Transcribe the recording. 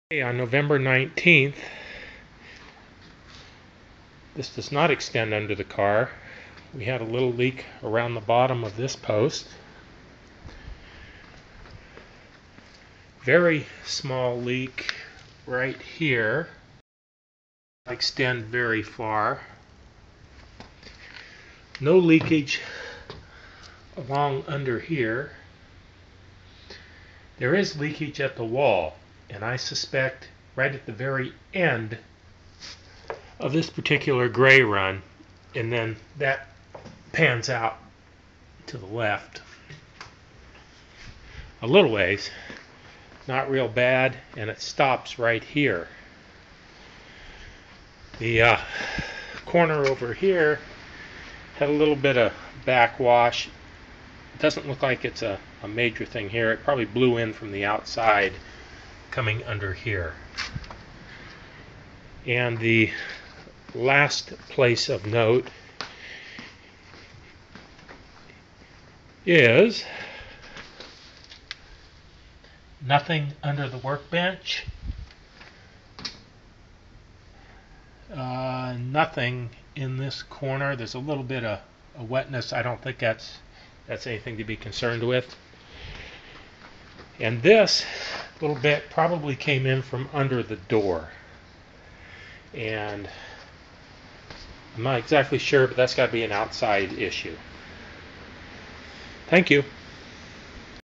Okay, on November 19th, this does not extend under the car. We had a little leak around the bottom of this post. Very small leak right here. Extend very far. No leakage along under here. There is leakage at the wall, and I suspect right at the very end of this particular gray run, and then that pans out to the left a little ways, not real bad, and it stops right here. The corner over here had a little bit of backwash. It doesn't look like it's a major thing here. It probably blew in from the outside coming under here. And the last place of note is nothing under the workbench. Nothing in this corner. There's a little bit of wetness. I don't think that's anything to be concerned with. And this little bit probably came in from under the door. And I'm not exactly sure, but that's got to be an outside issue. Thank you.